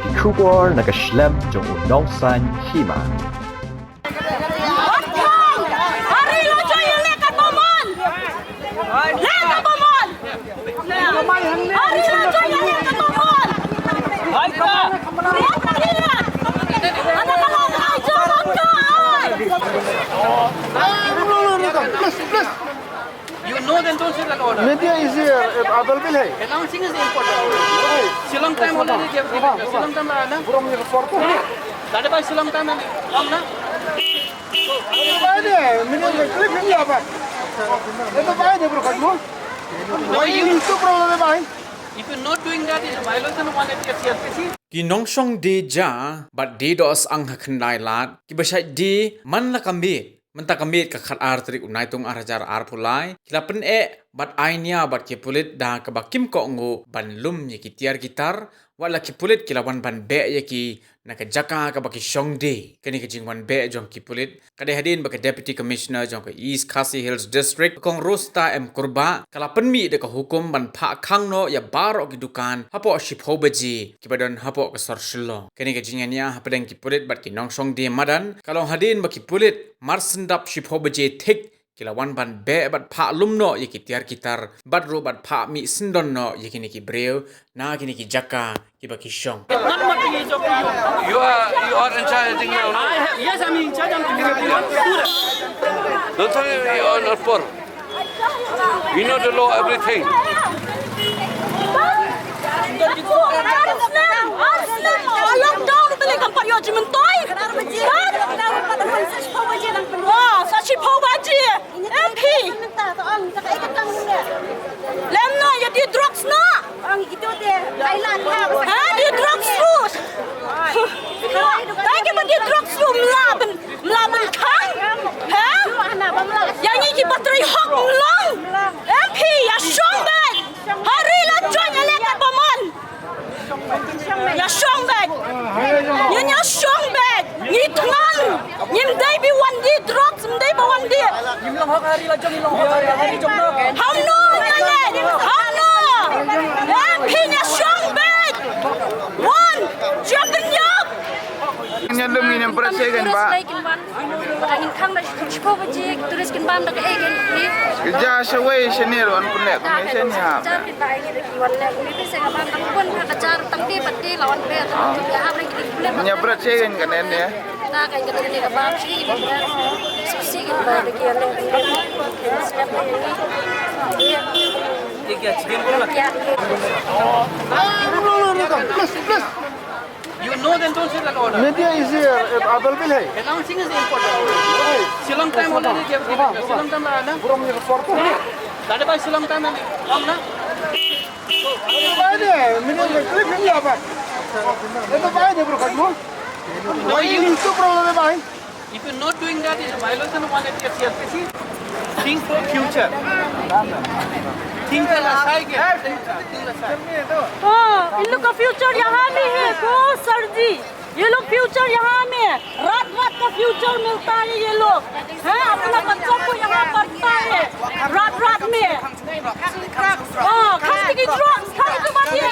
die Kubor na geschlem jong unong san Hima. You know then don't say that order. Media is here. Available है. Announcing is important. Silang time already given. Silang time ना. From your photo. Tadi by silang time am na. Ada. Media clip ini apa? Itu apa ini bro kamu? No, Itu problem apa? if you're not doing that, it's a violation of 180 Ki nong Shong de ja, but de dos ang hakandai lat. Ki basai de man la kambit. Menta kambit ka khat ar trik unai tung arajar ar pulai. Kila pen but ainia but ki pulit da ka bakim ko ngo ban lum ye ki tiar gitar. Wala ki pulit kila wan ban be ye ki naka jaka ka baki Shong de. Kani ka jing wan be jong ki pulit. Kade hadin baka deputy commissioner jong ka East Khasi Hills district kong rosta em kurba. Kala penmi de ka hukum ban pha khang no ya baro ki dukan hapo ship hobaji ki badon hapo ka sor shilo. Kani ka jing ania hapadeng ki pulit bat ki nong Shong de madan. Kalong hadin baki pulit marsendap ship hobaji thik kila wan ban be bat pha lumno ye ki tiar gitar bat ro bat pha mi sindon no ye kini ki breu na kini ki jaka ki baki Shong. You are in charge of now. Yes, I'm in charge. Don't tell me you are not for. We know the law, everything. Lockdown beli kampak yo jimen toy. Wah, sashi pau baji. MP. Lem no ya di drugs no. Ang itu dia Thailand ha. Ha di drugs terus. Tapi kita di drugs terus melaban kan? Ha? Yang ini kita bateri hok long. MP ya Shong back. Hari lah join elekat pemon. Ya Shong back. Ya Shong back. Ni Thngan. Ni mdai bi one di drugs mdai ba one di. Ni long hok hari lah jom ni long hok hari jom no. How no? How no? MP ya Shong back. One. Jumping up. Yang demi yang perasaan pak. Angin kang dah cukup bajik tuliskan ban dah egen ni. Kerja sewai senior on punya komisen ya. Jar di bayi ni lagi wala ni bisa ngaban tang pun kacar tang di pati lawan pe tu dia apa lagi di bulan. Yang perasaan kan ini ya. Nah kan kita ni kabab sih ni. Sisi kita lagi yang ni. Siapa ni? Tiga chicken pula. Ya. Plus. You know then don't say that order. Media is here. Available है. Announcing is important. Silang time already given. Silang time na. From your photo. Tadi by silang time am na. Ada. Media clip ini apa? Itu apa ini bro kamu? No, Itu problem apa? if you're not doing that, it's a violation of 180 Think for future. Think for the side. हाँ, इन लोग का फ्यूचर यहाँ में है को सर जी ये लोग फ्यूचर यहाँ में रात का फ्यूचर मिलता है ये लोग हैं अपना बच्चों को यहाँ पढ़ता है रात में हाँ खाने की ड्रग्स खाने के बाद ये